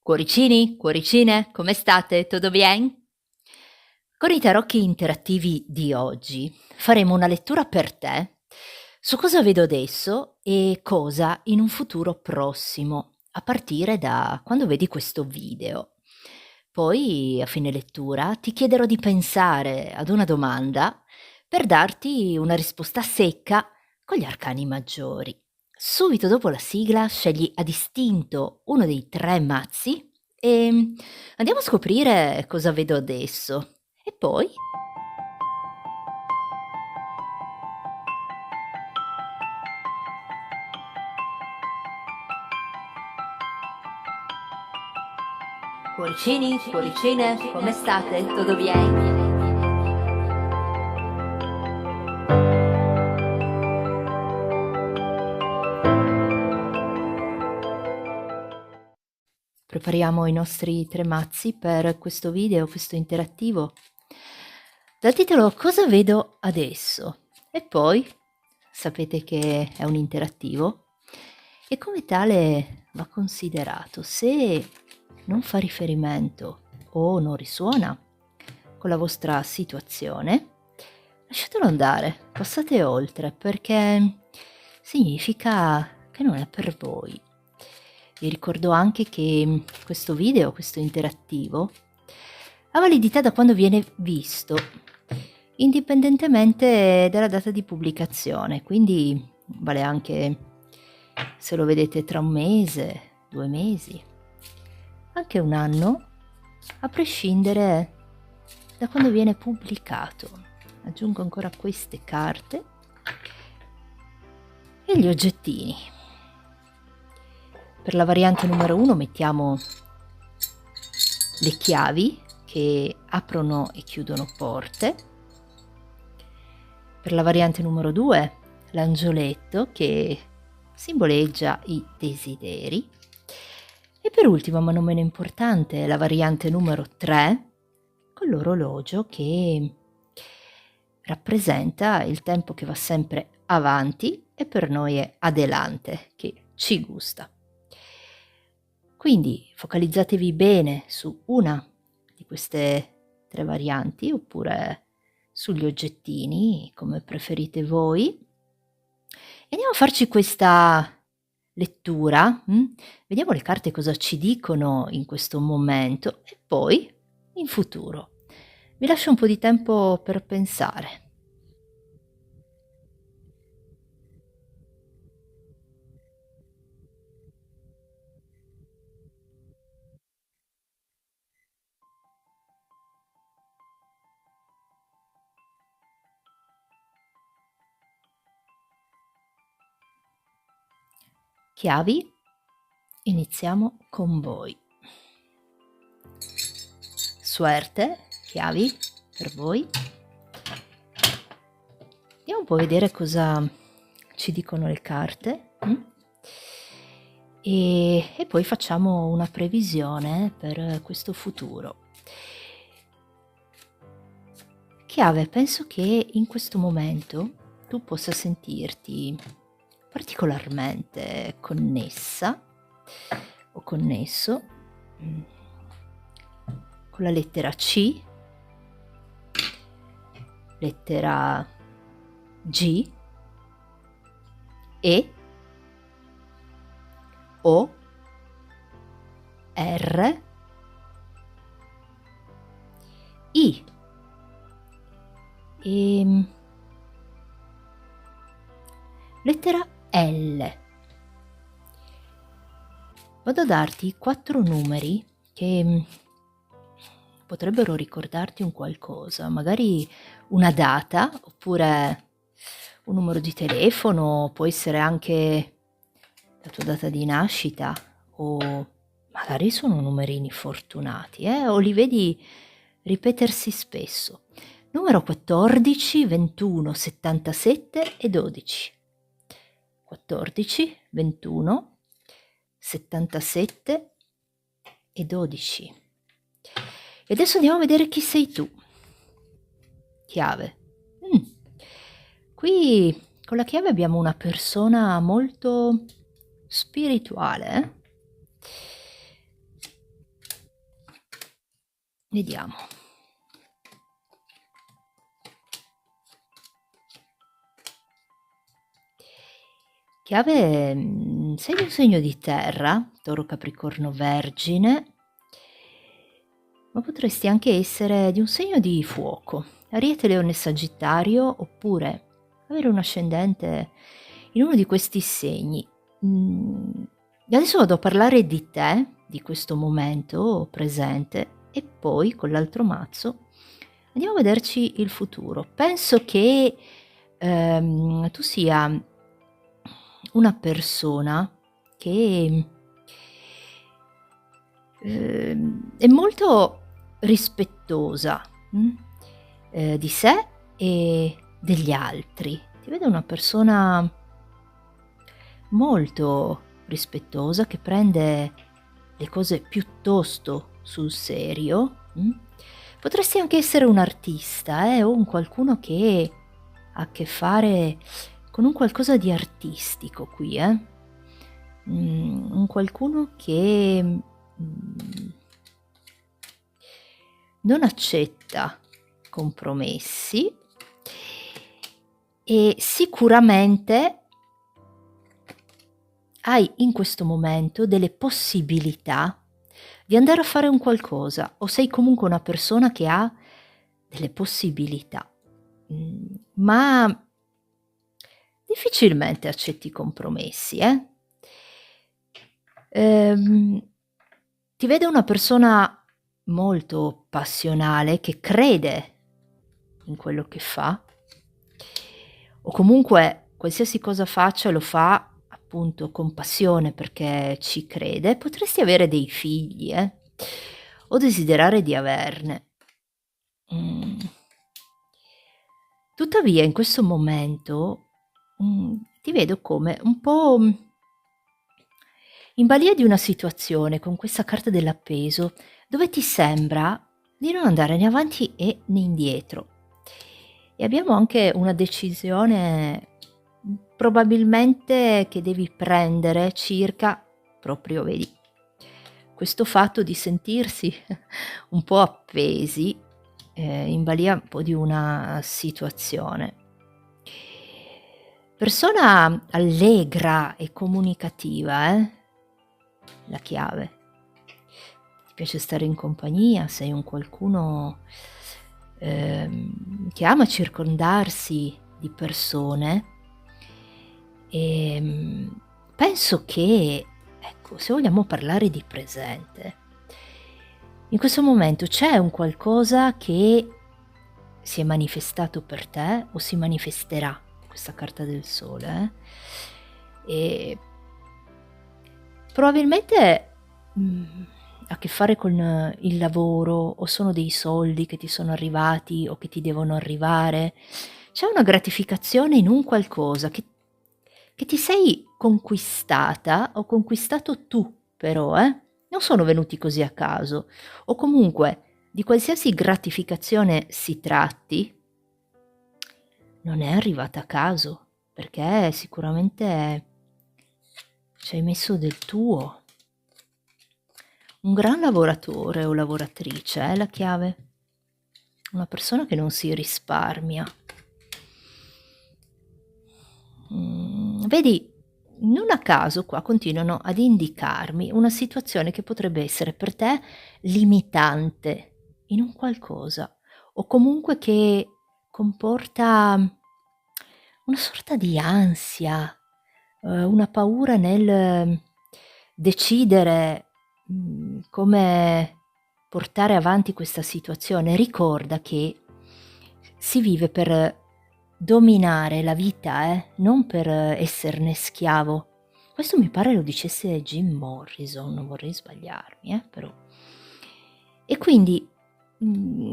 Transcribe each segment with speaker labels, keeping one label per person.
Speaker 1: Cuoricini, cuoricine, come state? Tutto bien? Con i tarocchi interattivi di oggi faremo una lettura per te su cosa vedo adesso e cosa in un futuro prossimo, a partire da quando vedi questo video. Poi, a fine lettura, ti chiederò di pensare ad una domanda per darti una risposta secca con gli arcani maggiori. Subito dopo la sigla scegli a distinto uno dei 3 mazzi e andiamo a scoprire cosa vedo adesso. E poi cuoricini, cuoricine, come state? Tutto bien? Prepariamo i nostri 3 mazzi per questo video, questo interattivo, dal titolo "Cosa vedo adesso?". E poi sapete che è un interattivo e come tale va considerato. Se non fa riferimento o non risuona con la vostra situazione, lasciatelo andare, passate oltre, perché significa che non è per voi. Vi ricordo anche che questo video, questo interattivo, ha validità da quando viene visto, indipendentemente dalla data di pubblicazione, quindi vale anche se lo vedete tra 1 mese, 2 mesi, anche 1 anno, a prescindere da quando viene pubblicato. Aggiungo ancora queste carte e gli oggettini. Per la variante numero 1 mettiamo le chiavi che aprono e chiudono porte. Per la variante numero 2 l'angioletto che simboleggia i desideri. E per ultimo, ma non meno importante, la variante numero 3 con l'orologio che rappresenta il tempo che va sempre avanti e per noi è adelante, che ci gusta. Quindi focalizzatevi bene su una di queste 3 varianti oppure sugli oggettini, come preferite voi. E andiamo a farci questa lettura. Vediamo le carte cosa ci dicono in questo momento e poi in futuro. Vi lascio un po' di tempo per pensare. Chiavi, iniziamo con voi. Suerte, chiavi per voi. Andiamo un po' a vedere cosa ci dicono le carte. E poi facciamo una previsione per questo futuro. Chiave, penso che in questo momento tu possa sentirti particolarmente connessa o connesso con la lettera C, lettera G, E, O, R, I e lettera L. Vado a darti 4 numeri che potrebbero ricordarti un qualcosa, magari una data oppure un numero di telefono, può essere anche la tua data di nascita o magari sono numerini fortunati, o li vedi ripetersi spesso. Numero 14, 21, 77 e 12. 14, 21, 77 e 12. E adesso andiamo a vedere chi sei tu. Chiave. Qui con la chiave abbiamo una persona molto spirituale. Vediamo. Chiave, sei un segno di terra, Toro, Capricorno, Vergine, ma potresti anche essere di un segno di fuoco, Ariete, Leone, Sagittario, oppure avere un ascendente in uno di questi segni. Adesso vado a parlare di te, di questo momento presente, e poi con l'altro mazzo andiamo a vederci il futuro. Penso che tu sia una persona che è molto rispettosa di sé e degli altri. Ti vedo una persona molto rispettosa che prende le cose piuttosto sul serio. Potresti anche essere un artista, o un qualcuno che ha a che fare con un qualcosa di artistico qui, un qualcuno che non accetta compromessi e sicuramente hai in questo momento delle possibilità di andare a fare un qualcosa, o sei comunque una persona che ha delle possibilità, ma difficilmente accetti compromessi, ti vedo una persona molto passionale che crede in quello che fa, o comunque qualsiasi cosa faccia lo fa appunto con passione perché ci crede. Potresti avere dei figli, o desiderare di averne. Tuttavia in questo momento ti vedo come un po' in balia di una situazione con questa carta dell'appeso, dove ti sembra di non andare né avanti né indietro. E abbiamo anche una decisione probabilmente che devi prendere circa, proprio vedi, questo fatto di sentirsi un po' appesi, in balia un po' di una situazione. Persona allegra e comunicativa, la chiave. Ti piace stare in compagnia, sei un qualcuno che ama circondarsi di persone, e penso che, ecco, se vogliamo parlare di presente, in questo momento c'è un qualcosa che si è manifestato per te o si manifesterà, questa carta del sole, e probabilmente ha a che fare con il lavoro, o sono dei soldi che ti sono arrivati o che ti devono arrivare. C'è una gratificazione in un qualcosa che ti sei conquistata o conquistato tu, però, non sono venuti così a caso, o comunque di qualsiasi gratificazione si tratti, non è arrivata a caso, perché sicuramente ci hai messo del tuo. Un gran lavoratore o lavoratrice è la chiave, una persona che non si risparmia. Vedi, non a caso qua continuano ad indicarmi una situazione che potrebbe essere per te limitante in un qualcosa, o comunque che comporta una sorta di ansia, una paura nel decidere come portare avanti questa situazione. Ricorda che si vive per dominare la vita, non per esserne schiavo. Questo mi pare lo dicesse Jim Morrison, non vorrei sbagliarmi, però. E quindi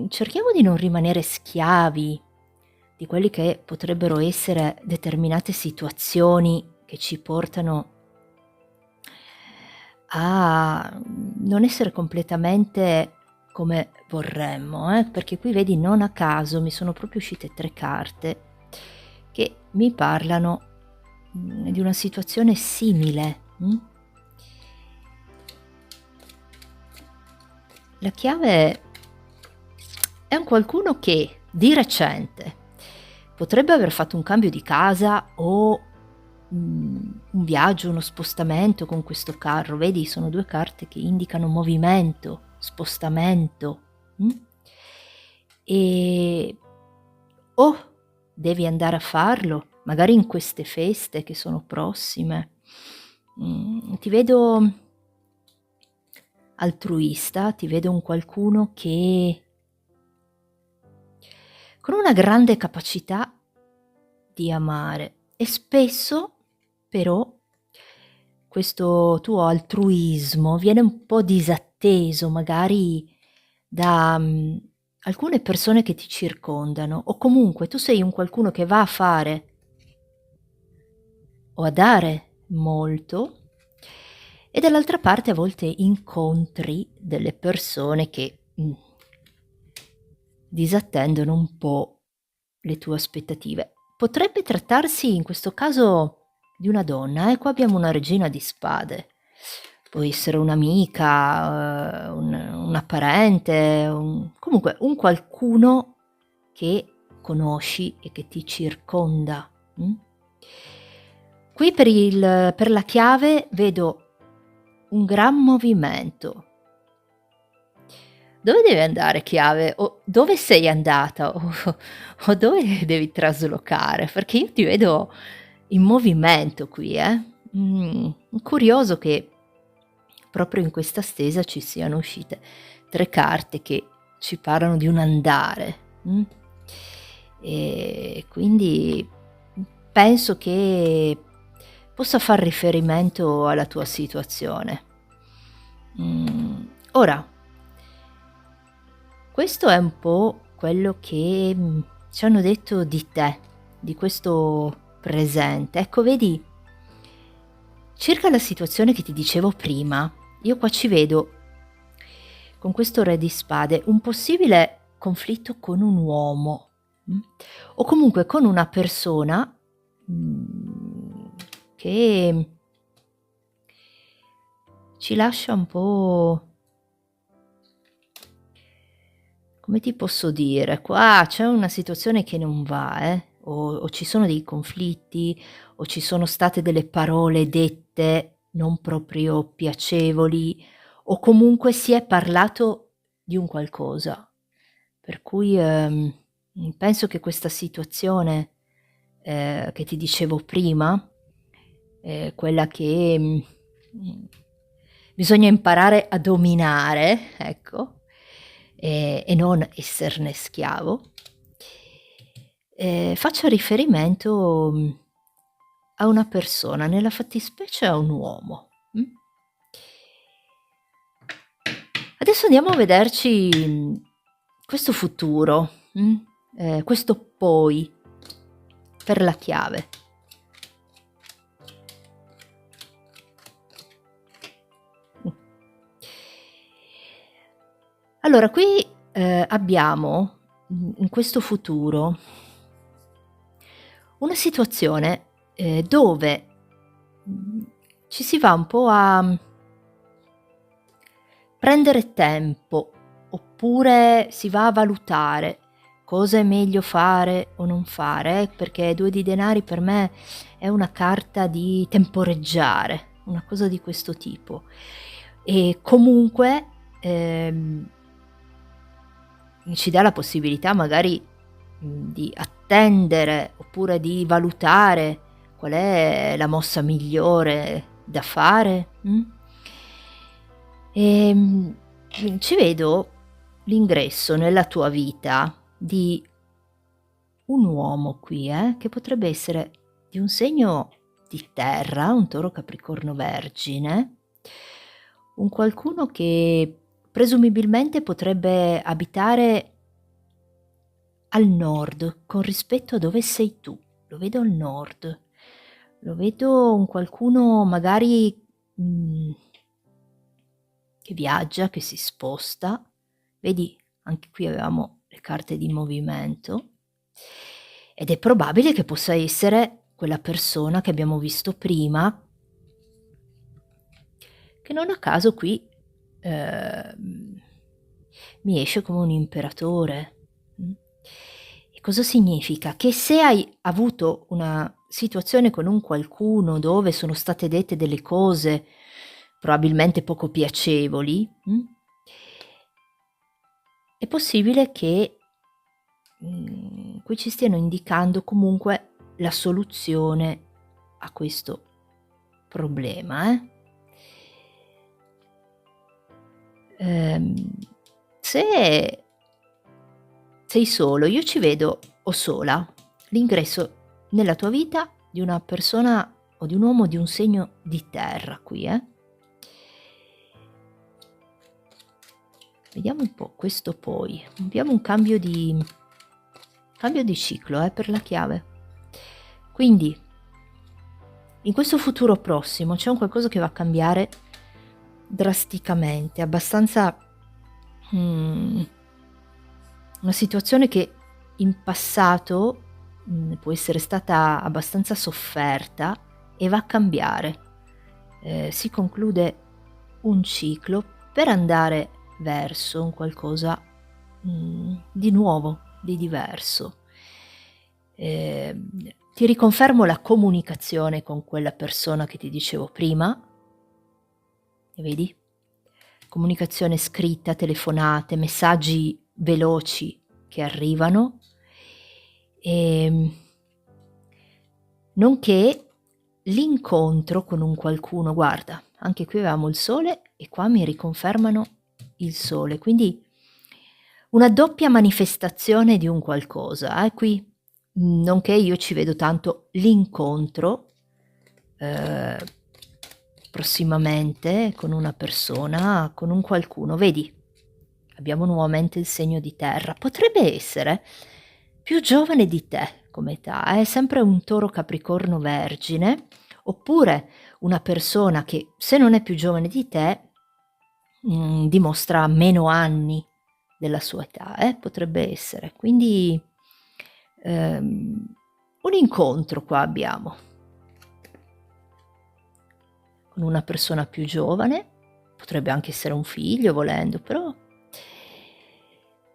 Speaker 1: cerchiamo di non rimanere schiavi di quelli che potrebbero essere determinate situazioni che ci portano a non essere completamente come vorremmo, perché qui vedi, non a caso mi sono proprio uscite 3 carte che mi parlano di una situazione simile. La chiave È un qualcuno che di recente potrebbe aver fatto un cambio di casa o un viaggio, uno spostamento con questo carro. Vedi, sono due carte che indicano movimento, spostamento. mm? E o devi andare a farlo, magari in queste feste che sono prossime. Ti vedo altruista, ti vedo un qualcuno che con una grande capacità di amare, e spesso però questo tuo altruismo viene un po' disatteso magari da alcune persone che ti circondano, o comunque tu sei un qualcuno che va a fare o a dare molto, e dall'altra parte a volte incontri delle persone che disattendono un po' le tue aspettative. Potrebbe trattarsi in questo caso di una donna, qua abbiamo una regina di spade. Può essere un'amica, una parente, comunque un qualcuno che conosci e che ti circonda. Qui per la chiave vedo un gran movimento. Dove devi andare, chiave? O dove sei andata? O dove devi traslocare? Perché io ti vedo in movimento qui, eh? Curioso che proprio in questa stesa ci siano uscite 3 carte che ci parlano di un andare. E quindi penso che possa far riferimento alla tua situazione. Ora, questo è un po' quello che ci hanno detto di te, di questo presente. Ecco, vedi, circa la situazione che ti dicevo prima, io qua ci vedo, con questo re di spade, un possibile conflitto con un uomo, o comunque con una persona che ci lascia un po', come ti posso dire, qua c'è una situazione che non va, o ci sono dei conflitti, o ci sono state delle parole dette non proprio piacevoli, o comunque si è parlato di un qualcosa. Per cui penso che questa situazione che ti dicevo prima, quella che bisogna imparare a dominare, ecco, e non esserne schiavo, faccia riferimento a una persona, nella fattispecie a un uomo. Adesso andiamo a vederci questo futuro, questo poi per la chiave. Allora, qui abbiamo in questo futuro una situazione dove ci si va un po' a prendere tempo, oppure si va a valutare cosa è meglio fare o non fare, perché 2 di denari per me è una carta di temporeggiare, una cosa di questo tipo. E comunque ci dà la possibilità magari di attendere, oppure di valutare qual è la mossa migliore da fare. Ci vedo l'ingresso nella tua vita di un uomo qui, che potrebbe essere di un segno di terra, un Toro, Capricorno, Vergine, un qualcuno che presumibilmente potrebbe abitare al nord, con rispetto a dove sei tu. Lo vedo al nord, lo vedo un qualcuno magari che viaggia, che si sposta. Vedi, anche qui avevamo le carte di movimento, ed è probabile che possa essere quella persona che abbiamo visto prima, che non a caso qui mi esce come un imperatore. Cosa significa? Che se hai avuto una situazione con un qualcuno dove sono state dette delle cose probabilmente poco piacevoli, è possibile che qui ci stiano indicando comunque la soluzione a questo problema, se sei solo, io ci vedo, o sola, l'ingresso nella tua vita di una persona o di un uomo di un segno di terra qui, Vediamo un po' questo poi. Abbiamo un cambio di ciclo, per la chiave. Quindi, in questo futuro prossimo c'è un qualcosa che va a cambiare drasticamente, abbastanza una situazione che in passato può essere stata abbastanza sofferta e va a cambiare. Si conclude un ciclo per andare verso un qualcosa di nuovo, di diverso. Ti riconfermo la comunicazione con quella persona che ti dicevo prima, vedi? Comunicazione scritta, telefonate, messaggi veloci che arrivano, nonché l'incontro con un qualcuno. Guarda, anche qui avevamo il sole e qua mi riconfermano il sole, quindi una doppia manifestazione di un qualcosa, qui nonché io ci vedo tanto l'incontro prossimamente con una persona, con un qualcuno. Vedi, abbiamo nuovamente il segno di terra. Potrebbe essere più giovane di te come età, è sempre un toro capricorno vergine, oppure una persona che, se non è più giovane di te, dimostra meno anni della sua età, potrebbe essere. Quindi un incontro qua abbiamo con una persona più giovane, potrebbe anche essere un figlio volendo, però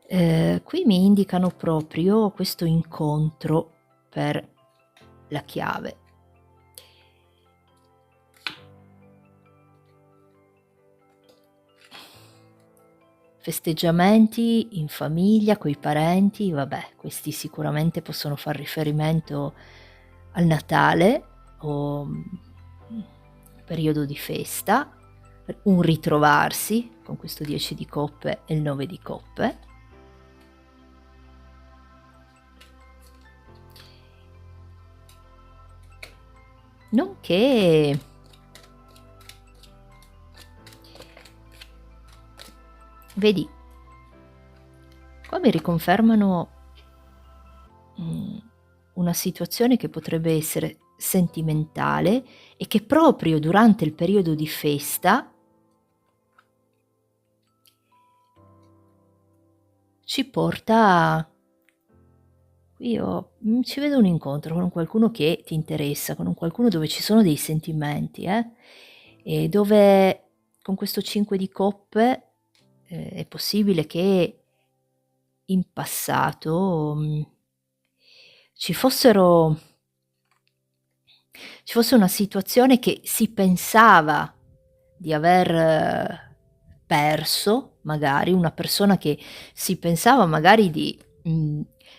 Speaker 1: qui mi indicano proprio questo incontro per la chiave. Festeggiamenti in famiglia, coi parenti, vabbè, questi sicuramente possono far riferimento al Natale o periodo di festa, un ritrovarsi con questo 10 di coppe e il 9 di coppe. Nonché vedi, qua mi riconfermano una situazione che potrebbe essere sentimentale e che proprio durante il periodo di festa ci porta. Io ci vedo un incontro con qualcuno che ti interessa, con un qualcuno dove ci sono dei sentimenti, e dove con questo 5 di coppe è possibile che in passato ci fosse una situazione che si pensava di aver perso, magari una persona che si pensava magari di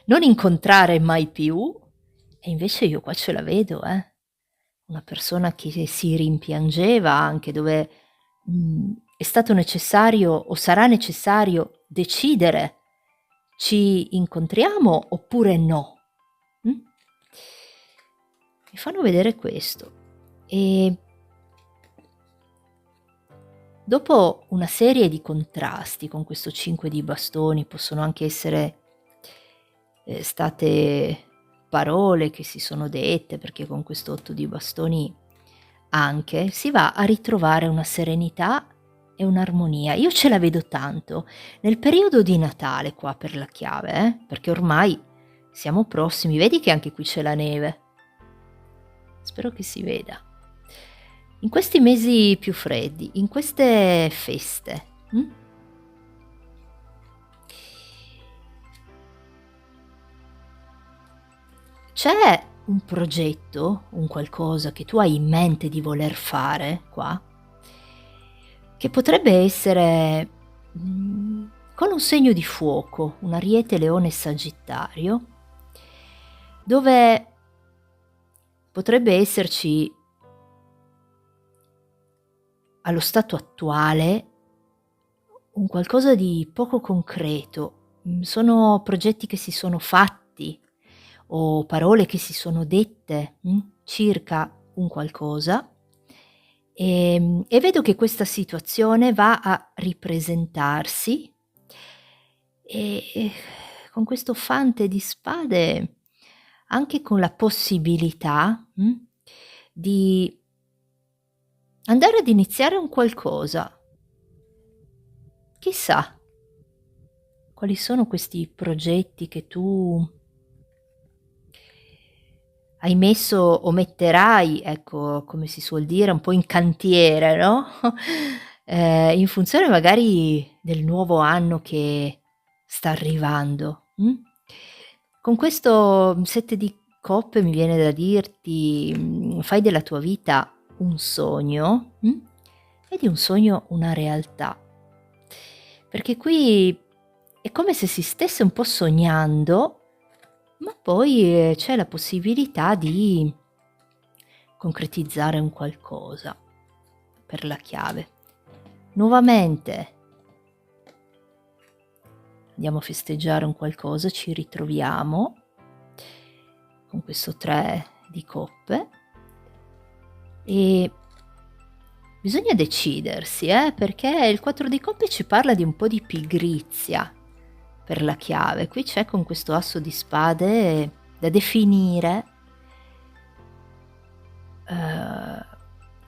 Speaker 1: non incontrare mai più, e invece io qua ce la vedo, una persona che si rimpiangeva anche, dove è stato necessario o sarà necessario decidere: ci incontriamo oppure no? Mi fanno vedere questo. E dopo una serie di contrasti con questo 5 di bastoni, possono anche essere state parole che si sono dette, perché con questo 8 di bastoni anche si va a ritrovare una serenità e un'armonia. Io ce la vedo tanto nel periodo di Natale qua per la chiave, perché ormai siamo prossimi. Vedi che anche qui c'è la neve. Spero che si veda. In questi mesi più freddi, in queste feste, C'è un progetto, un qualcosa che tu hai in mente di voler fare qua, che potrebbe essere con un segno di fuoco, un Ariete, Leone, Sagittario, dove potrebbe esserci allo stato attuale un qualcosa di poco concreto. Sono progetti che si sono fatti o parole che si sono dette circa un qualcosa, e vedo che questa situazione va a ripresentarsi e con questo fante di spade anche con la possibilità di andare ad iniziare un qualcosa. Chissà quali sono questi progetti che tu hai messo o metterai, ecco, come si suol dire, un po' in cantiere, no, in funzione magari del nuovo anno che sta arrivando, Con questo 7 di coppe mi viene da dirti, fai della tua vita un sogno, e di un sogno una realtà. Perché qui è come se si stesse un po' sognando, ma poi, c'è la possibilità di concretizzare un qualcosa per la chiave. Nuovamente andiamo a festeggiare un qualcosa, ci ritroviamo con questo 3 di coppe e bisogna decidersi, perché il 4 di coppe ci parla di un po' di pigrizia per la chiave. Qui c'è con questo asso di spade da definire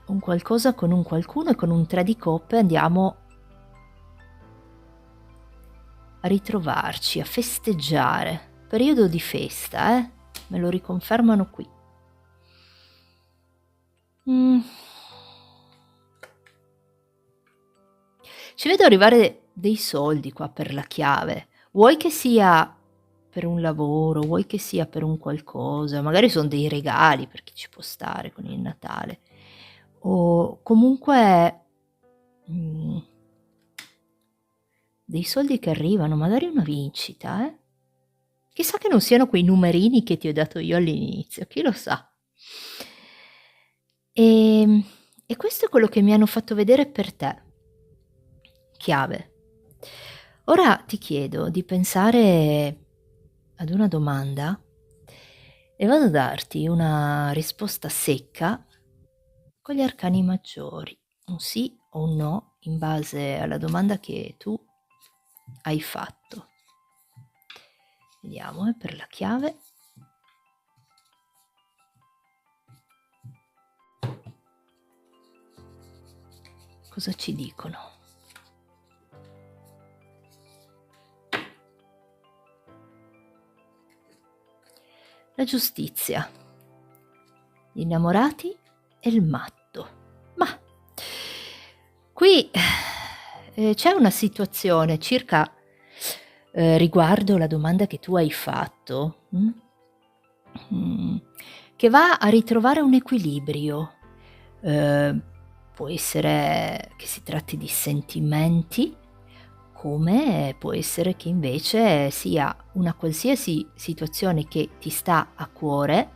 Speaker 1: un qualcosa con un qualcuno, e con un 3 di coppe andiamo a ritrovarci, a festeggiare. Periodo di festa, me lo riconfermano qui. Ci vedo arrivare dei soldi qua per la chiave. Vuoi che sia per un lavoro, vuoi che sia per un qualcosa, magari son dei regali per chi ci può stare con il Natale, o comunque, dei soldi che arrivano, magari una vincita, Chissà che non siano quei numerini che ti ho dato io all'inizio, chi lo sa. E questo è quello che mi hanno fatto vedere per te, chiave. Ora ti chiedo di pensare ad una domanda e vado a darti una risposta secca con gli arcani maggiori, un sì o un no in base alla domanda che tu hai fatto. Vediamo, per la chiave. Cosa ci dicono? La giustizia, gli innamorati e il matto. Ma qui c'è una situazione circa riguardo la domanda che tu hai fatto, che va a ritrovare un equilibrio. Può essere che si tratti di sentimenti, come può essere che invece sia una qualsiasi situazione che ti sta a cuore,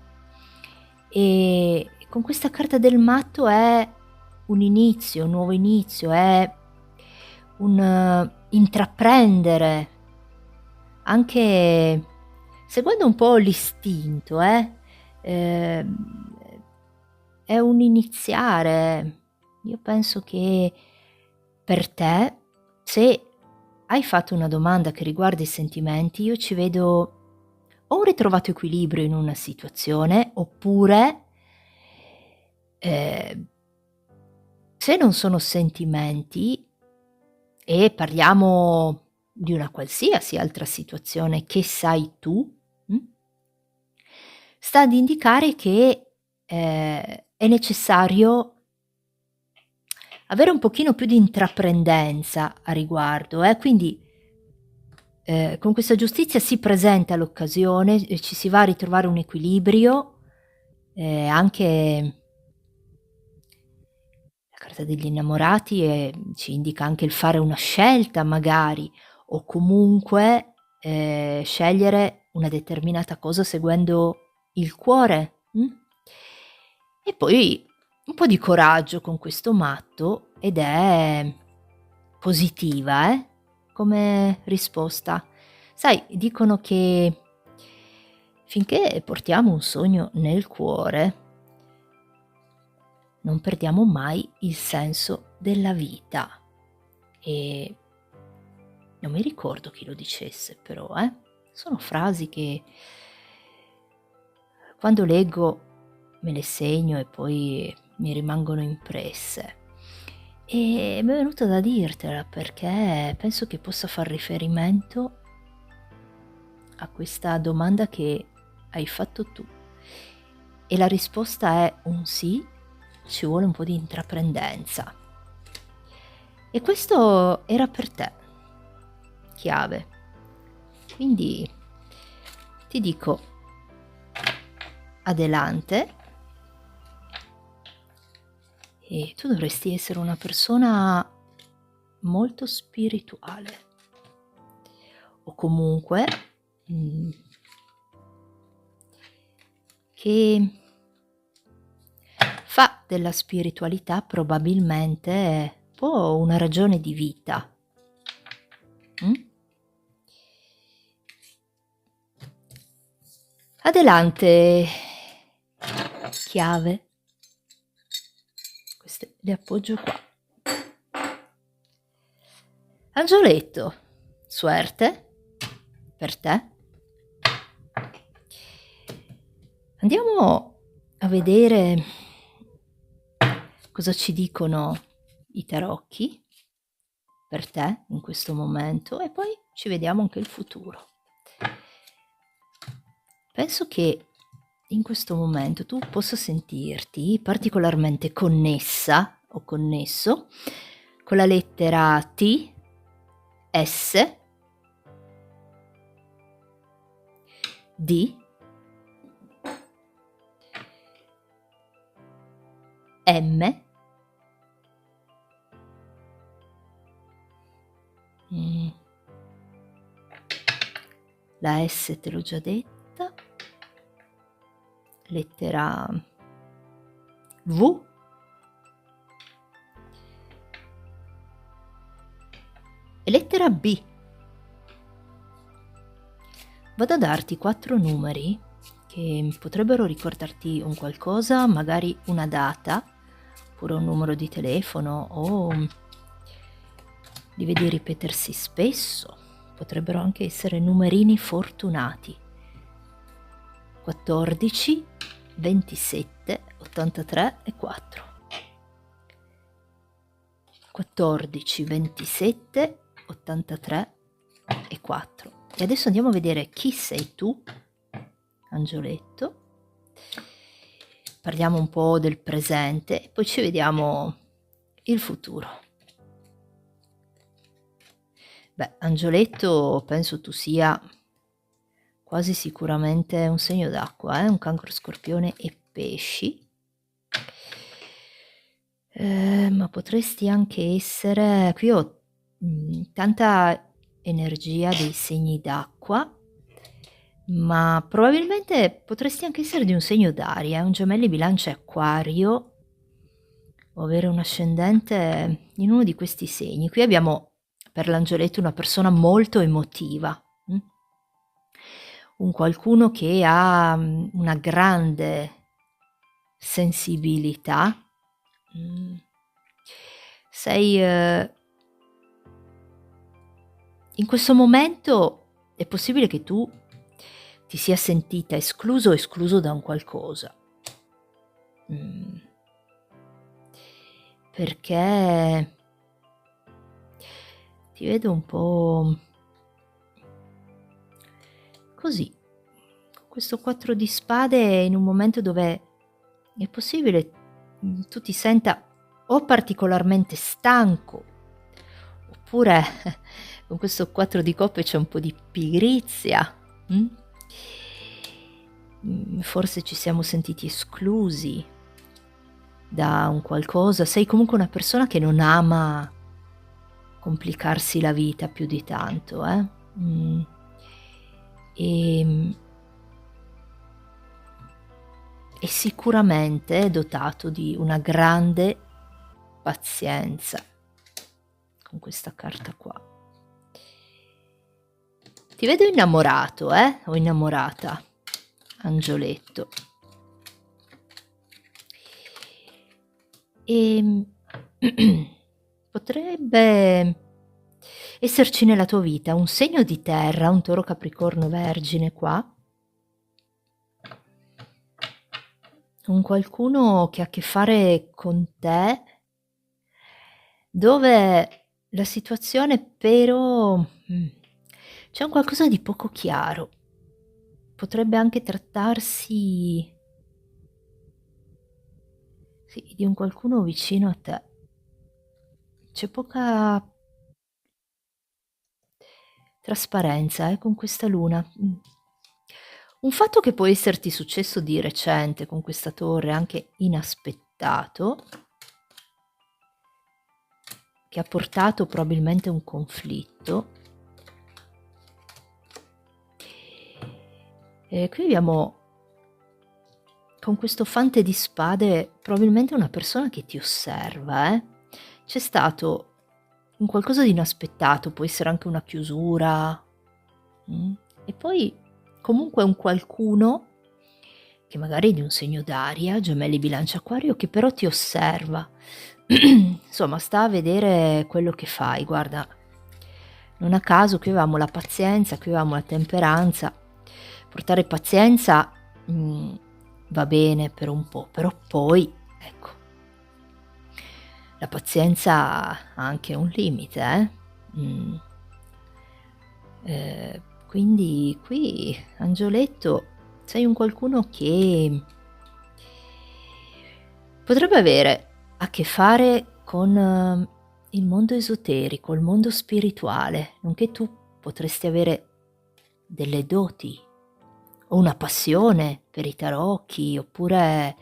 Speaker 1: e con questa carta del matto è un inizio, un nuovo inizio, è un intraprendere, anche seguendo un po' l'istinto, è un iniziare. Io penso che per te, se hai fatto una domanda che riguarda i sentimenti, io ci vedo o un ritrovato equilibrio in una situazione, oppure se non sono sentimenti e parliamo di una qualsiasi altra situazione che sai tu, sta ad indicare che è necessario avere un pochino più di intraprendenza a riguardo, quindi con questa giustizia si presenta l'occasione, ci si va a ritrovare un equilibrio, anche la carta degli innamorati ci indica anche il fare una scelta magari, o comunque scegliere una determinata cosa seguendo il cuore. E poi un po' di coraggio con questo matto, ed è positiva, come risposta. Sai, dicono che finché portiamo un sogno nel cuore, non perdiamo mai il senso della vita. E non mi ricordo chi lo dicesse, però, sono frasi che quando leggo me le segno e poi mi rimangono impresse. E mi è venuto da dirtela perché penso che possa far riferimento a questa domanda che hai fatto tu. E la risposta è un sì, ci vuole un po' di intraprendenza. E questo era per te, chiave. Quindi ti dico adelante, e tu dovresti essere una persona molto spirituale, o comunque che fa della spiritualità probabilmente un po' una ragione di vita. Adelante, chiave. Queste le appoggio qua. Angioletto, suerte per te. Andiamo a vedere cosa ci dicono i tarocchi per te in questo momento, e poi ci vediamo anche il futuro. Penso che in questo momento tu possa sentirti particolarmente connessa o connesso con la lettera T, S, D, M, la S te l'ho già detta, lettera V, e lettera B. Vado a darti 4 numeri che potrebbero ricordarti un qualcosa, magari una data, oppure un numero di telefono, o li vedi ripetersi spesso. Potrebbero anche essere numerini fortunati. 14, 27, 83 e 4. 14, 27, 83 e 4. E adesso andiamo a vedere chi sei tu, Angioletto. Parliamo un po' del presente e poi ci vediamo il futuro. Beh, Angioletto, penso tu sia quasi sicuramente un segno d'acqua, un Cancro, Scorpione e Pesci. Ma potresti anche essere, qui ho tanta energia dei segni d'acqua, ma probabilmente potresti anche essere di un segno d'aria, un Gemelli, Bilancia e Acquario, o avere un ascendente in uno di questi segni. Qui abbiamo per l'Angioletto una persona molto emotiva, un qualcuno che ha una grande sensibilità. Sei in questo momento è possibile che tu ti sia sentita escluso o escluso da un qualcosa, perché ti vedo un po' così, con questo 4 di spade, in un momento dove è possibile tu ti senta o particolarmente stanco, oppure con questo 4 di coppe c'è un po' di pigrizia. Forse ci siamo sentiti esclusi da un qualcosa. Sei comunque una persona che non ama complicarsi la vita più di tanto, e sicuramente è dotato di una grande pazienza con questa carta qua. Ti vedo innamorato, o innamorata, angioletto. Potrebbe esserci nella tua vita un segno di terra, un toro, capricorno, vergine qua, un qualcuno che ha a che fare con te, dove la situazione però c'è un qualcosa di poco chiaro. Potrebbe anche trattarsi di un qualcuno vicino a te. C'è poca trasparenza con questa luna. Un fatto che può esserti successo di recente con questa torre, anche inaspettato, che ha portato probabilmente un conflitto. E qui abbiamo, con questo fante di spade, probabilmente una persona che ti osserva. C'è stato un qualcosa di inaspettato, può essere anche una chiusura, e poi comunque un qualcuno che magari è di un segno d'aria, gemelli, bilancia, acquario, che però ti osserva. Insomma, sta a vedere quello che fai. Guarda, non a caso qui avevamo la pazienza, qui avevamo la temperanza. Portare pazienza va bene per un po', però poi, ecco, la pazienza ha anche un limite, quindi qui, angioletto, sei un qualcuno che potrebbe avere a che fare con il mondo esoterico, il mondo spirituale, nonché tu potresti avere delle doti o una passione per i tarocchi, oppure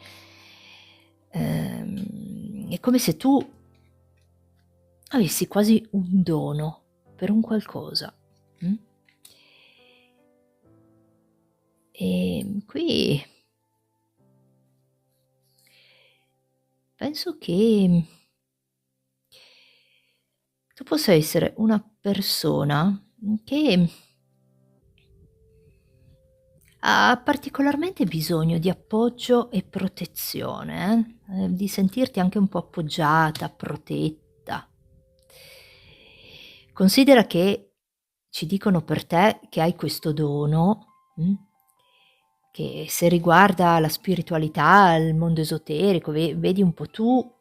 Speaker 1: è come se tu avessi quasi un dono per un qualcosa. E qui penso che tu possa essere una persona che ha particolarmente bisogno di appoggio e protezione, di sentirti anche un po' appoggiata, protetta. Considera che ci dicono per te che hai questo dono, che se riguarda la spiritualità, il mondo esoterico, vedi un po' tu,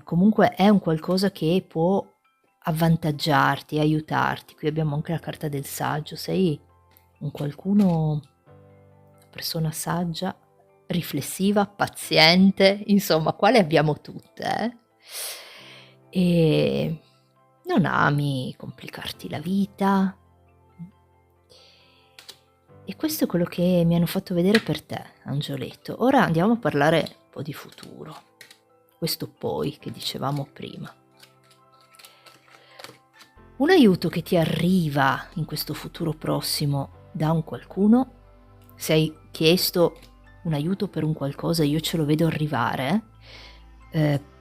Speaker 1: comunque è un qualcosa che può avvantaggiarti, aiutarti. Qui abbiamo anche la carta del saggio, sei un qualcuno, una persona saggia, riflessiva, paziente, insomma, quale abbiamo tutte, e non ami complicarti la vita. E questo è quello che mi hanno fatto vedere per te, angioletto. Ora andiamo a parlare un po' di futuro, questo poi che dicevamo prima. Un aiuto che ti arriva in questo futuro prossimo da un qualcuno, se hai chiesto un aiuto per un qualcosa, io ce lo vedo arrivare,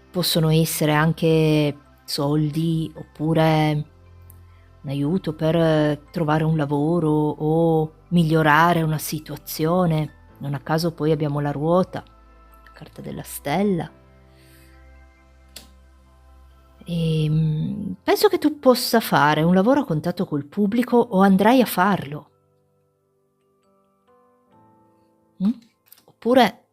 Speaker 1: possono essere anche soldi, oppure un aiuto per trovare un lavoro o migliorare una situazione. Non a caso poi abbiamo la ruota, la carta della stella. E penso che tu possa fare un lavoro a contatto col pubblico, o andrai a farlo. Oppure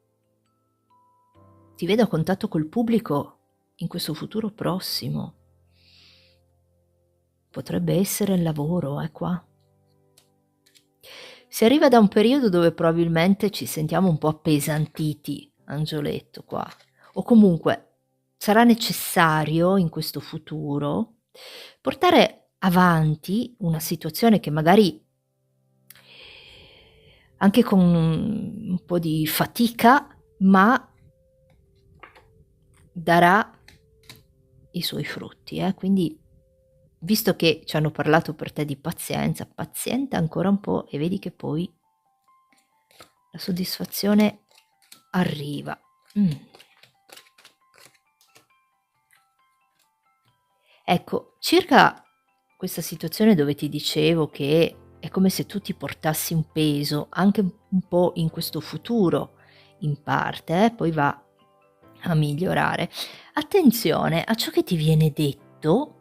Speaker 1: ti vedo a contatto col pubblico in questo futuro prossimo. Potrebbe essere il lavoro, qua. Si arriva da un periodo dove probabilmente ci sentiamo un po' appesantiti, angioletto, qua. O comunque sarà necessario in questo futuro portare avanti una situazione che magari anche con un po' di fatica, ma darà i suoi frutti, quindi visto che ci hanno parlato per te di pazienza, pazienta ancora un po' e vedi che poi la soddisfazione arriva. Ecco, circa questa situazione dove ti dicevo che è come se tu ti portassi un peso anche un po' in questo futuro, in parte, poi va a migliorare. Attenzione a ciò che ti viene detto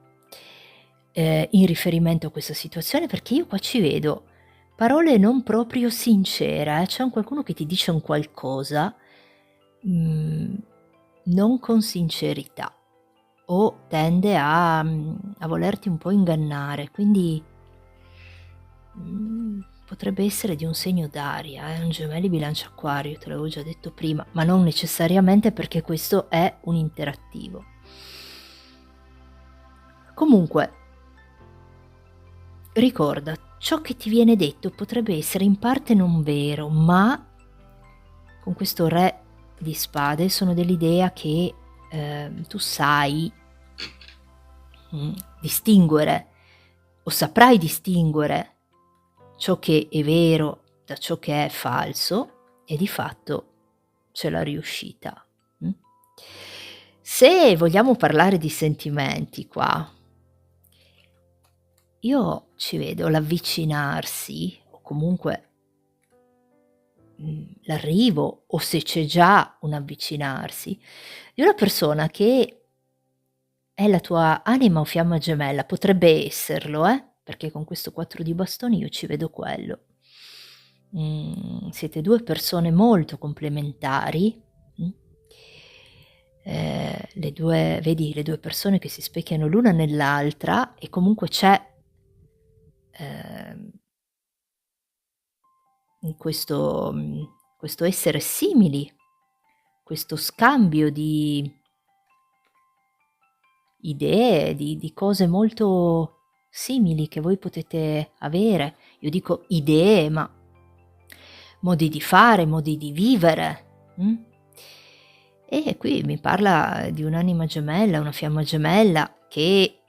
Speaker 1: in riferimento a questa situazione, perché io qua ci vedo parole non proprio sincere, c'è un qualcuno che ti dice un qualcosa non con sincerità o tende a volerti un po' ingannare, quindi potrebbe essere di un segno d'aria, un Gemelli, Bilancia, Acquario, te l'avevo già detto prima, ma non necessariamente, perché questo è un interattivo. Comunque, ricorda, ciò che ti viene detto potrebbe essere in parte non vero, ma con questo Re di Spade sono dell'idea che tu sai distinguere, o saprai distinguere, ciò che è vero da ciò che è falso, e di fatto c'è la riuscita. Se vogliamo parlare di sentimenti qua, io ci vedo l'avvicinarsi, o comunque l'arrivo, o se c'è già un avvicinarsi, di una persona che è la tua anima o fiamma gemella. Potrebbe esserlo, perché con questo 4 di bastoni io ci vedo quello. Siete 2 persone molto complementari, le 2, vedi le 2 persone che si specchiano l'una nell'altra, e comunque c'è in questo essere simili, questo scambio di idee, di cose molto simili che voi potete avere. Io dico idee, ma modi di fare, modi di vivere. E qui mi parla di un'anima gemella, una fiamma gemella, che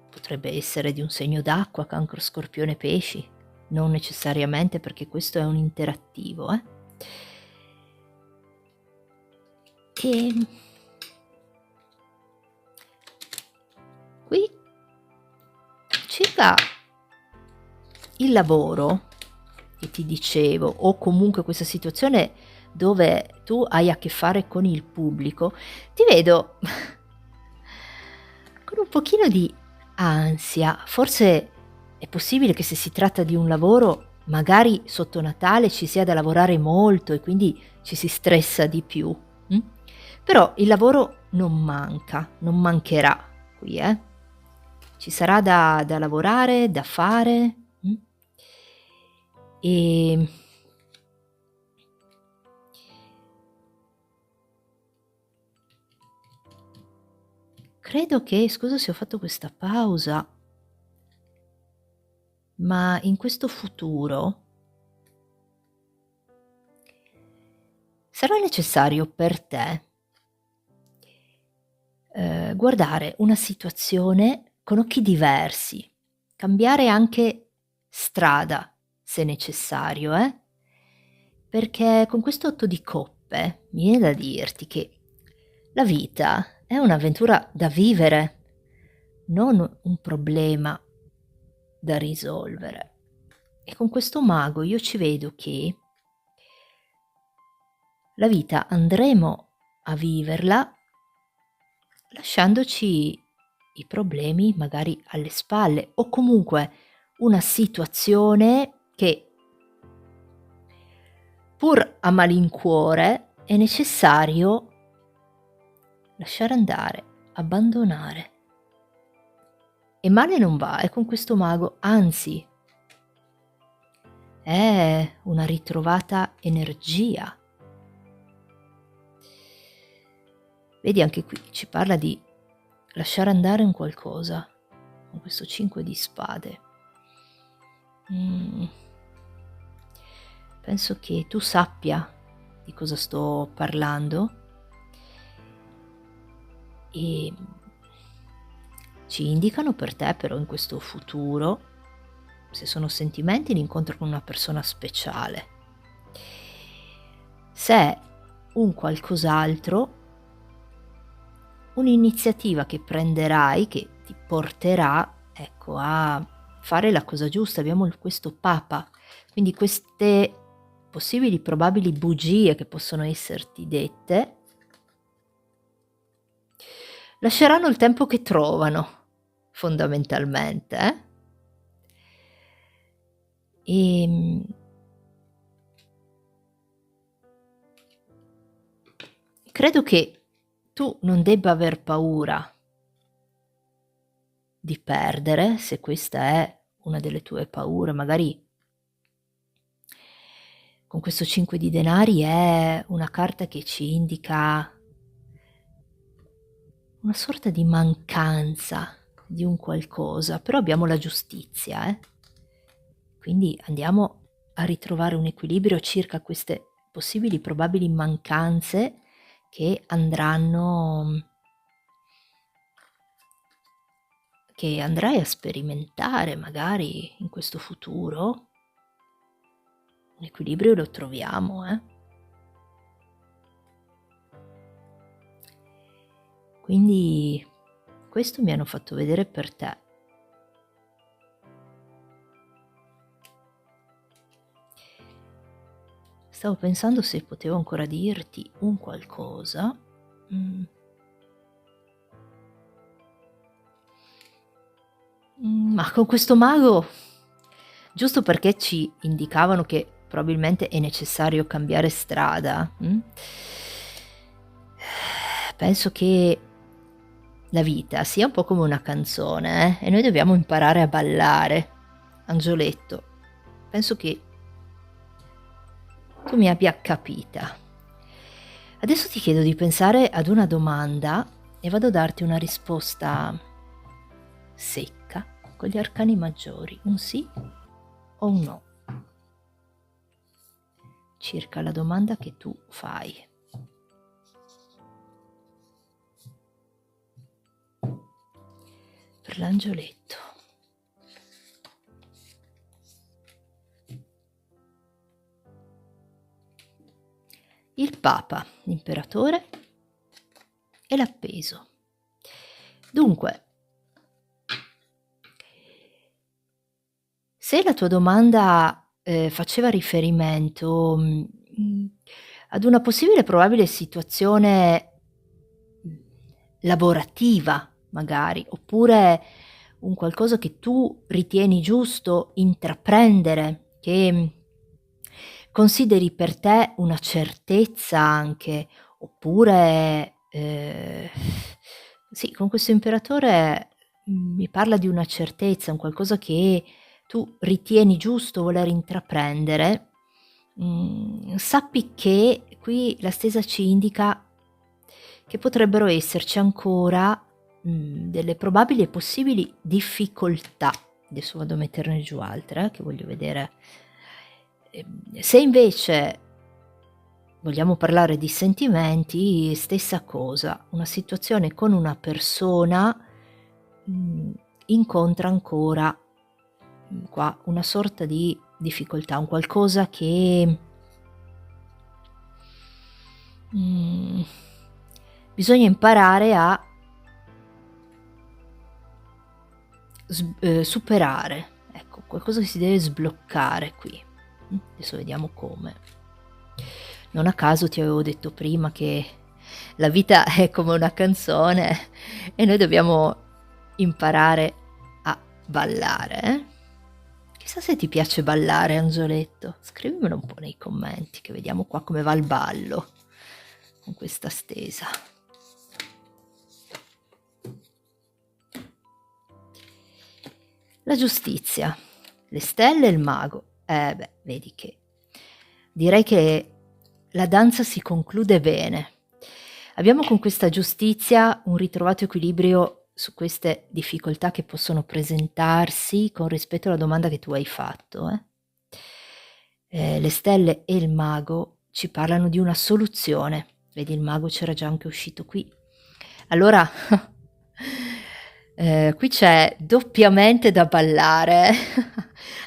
Speaker 1: potrebbe essere di un segno d'acqua, Cancro, Scorpione, Pesci, non necessariamente, perché questo è un interattivo. E qui circa il lavoro che ti dicevo, o comunque questa situazione dove tu hai a che fare con il pubblico, ti vedo con un pochino di ansia. Forse è possibile che, se si tratta di un lavoro, magari sotto Natale ci sia da lavorare molto e quindi ci si stressa di più. Però il lavoro non manca, non mancherà qui, ci sarà da lavorare, da fare. E credo che, scusa se ho fatto questa pausa, ma in questo futuro sarà necessario per te guardare una situazione con occhi diversi, cambiare anche strada se necessario, perché con questo 8 di coppe mi viene da dirti che la vita è un'avventura da vivere, non un problema da risolvere. E con questo mago io ci vedo che la vita andremo a viverla lasciandoci i problemi magari alle spalle, o comunque una situazione che, pur a malincuore, è necessario lasciare andare, abbandonare. E male non va, con questo mago, anzi, è una ritrovata energia. Vedi, anche qui ci parla di lasciare andare un qualcosa, con questo 5 di spade. Penso che tu sappia di cosa sto parlando e ci indicano per te però in questo futuro, se sono sentimenti, l'incontro con una persona speciale. Se è un qualcos'altro, un'iniziativa che prenderai che ti porterà, ecco, a fare la cosa giusta. Abbiamo questo Papa, quindi queste possibili probabili bugie che possono esserti dette lasceranno il tempo che trovano, fondamentalmente. E credo che tu non debba aver paura di perdere, se questa è una delle tue paure. Magari con questo 5 di denari è una carta che ci indica una sorta di mancanza di un qualcosa, però abbiamo la giustizia, quindi andiamo a ritrovare un equilibrio circa queste possibili probabili mancanze che andrai a sperimentare magari in questo futuro. Un equilibrio lo troviamo, Quindi questo mi hanno fatto vedere per te. Stavo pensando se potevo ancora dirti un qualcosa. Ma con questo mago, giusto perché ci indicavano che probabilmente è necessario cambiare strada, penso che la vita sia un po' come una canzone, e noi dobbiamo imparare a ballare. Angioletto, penso che tu mi abbia capita. Adesso ti chiedo di pensare ad una domanda e vado a darti una risposta secca con gli arcani maggiori, un sì o un no, circa la domanda che tu fai. Per l'angioletto. Il Papa, l'imperatore e l'appeso. Dunque, se la tua domanda faceva riferimento ad una possibile probabile situazione lavorativa, magari, oppure un qualcosa che tu ritieni giusto intraprendere, che consideri per te una certezza anche, oppure sì, con questo imperatore mi parla di una certezza, un qualcosa che tu ritieni giusto voler intraprendere. Sappi che qui la stesa ci indica che potrebbero esserci ancora delle probabili e possibili difficoltà. Adesso vado a metterne giù altre, che voglio vedere. Se invece vogliamo parlare di sentimenti, stessa cosa, una situazione con una persona incontra ancora qua una sorta di difficoltà, un qualcosa che bisogna imparare a superare, ecco, qualcosa che si deve sbloccare qui. Adesso vediamo come. Non a caso ti avevo detto prima che la vita è come una canzone e noi dobbiamo imparare a ballare, Chissà se ti piace ballare, Angioletto. Scrivimelo un po' nei commenti, che vediamo qua come va il ballo con questa stesa. La giustizia, le stelle e il mago. Vedi che direi che la danza si conclude bene. Abbiamo con questa giustizia un ritrovato equilibrio su queste difficoltà che possono presentarsi con rispetto alla domanda che tu hai fatto. Le stelle e il mago ci parlano di una soluzione. Vedi, il mago c'era già anche uscito qui. Allora, qui c'è doppiamente da ballare,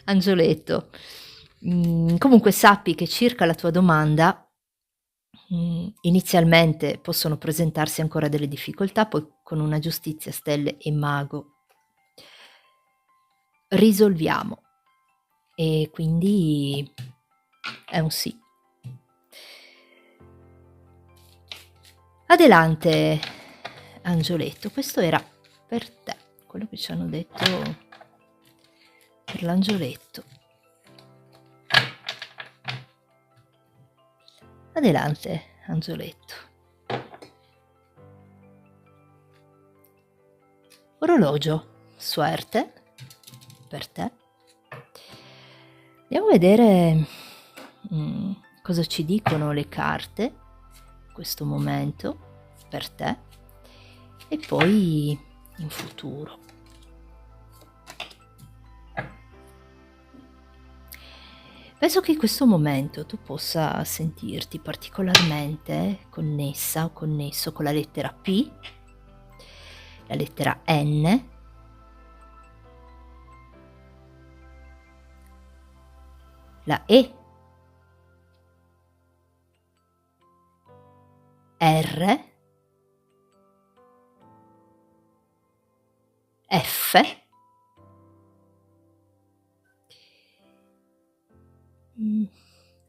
Speaker 1: Angioletto. Comunque sappi che circa la tua domanda, inizialmente possono presentarsi ancora delle difficoltà, poi con una giustizia, stelle e mago risolviamo. E quindi è un sì. Adelante, Angioletto, questo era per te, quello che ci hanno detto per l'Angioletto. Adelante, Angioletto. Orologio, suerte per te. Andiamo a vedere cosa ci dicono le carte in questo momento per te e poi in futuro. Penso che in questo momento tu possa sentirti particolarmente connessa o connesso con la lettera P, la lettera N, la E, R, F,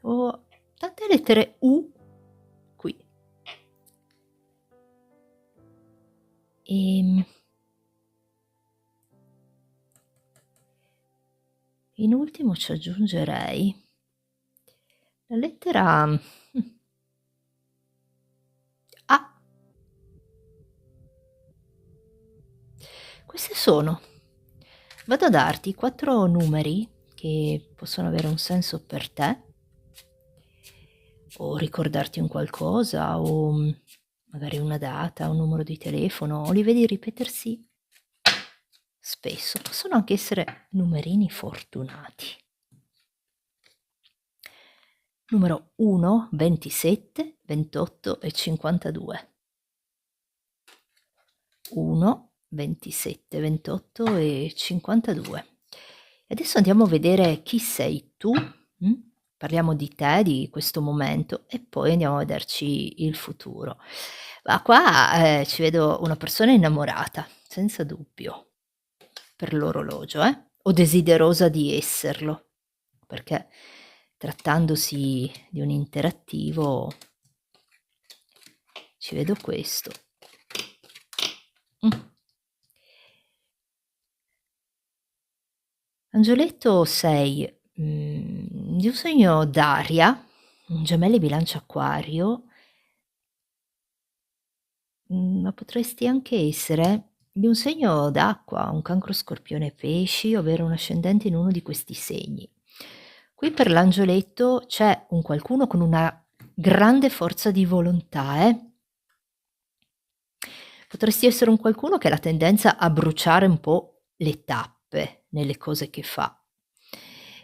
Speaker 1: ho tante lettere U qui. E in ultimo ci aggiungerei la lettera A. Queste sono. Vado a darti 4 numeri che possono avere un senso per te, o ricordarti un qualcosa, o magari una data, un numero di telefono, o li vedi ripetersi spesso. Possono anche essere numerini fortunati. Numero 1, 27, 28 e 52. 1, 27, 28 e 52. E adesso andiamo a vedere chi sei tu. Parliamo di te, di questo momento, e poi andiamo a vederci il futuro. Ma qua ci vedo una persona innamorata, senza dubbio, per l'orologio, o desiderosa di esserlo, perché trattandosi di un interattivo ci vedo questo. Angioletto, sei di un segno d'aria, un gemelli bilancia acquario, ma potresti anche essere di un segno d'acqua, un cancro scorpione pesci, ovvero un ascendente in uno di questi segni. Qui per l'angioletto c'è un qualcuno con una grande forza di volontà, Potresti essere un qualcuno che ha la tendenza a bruciare un po' le tappe nelle cose che fa.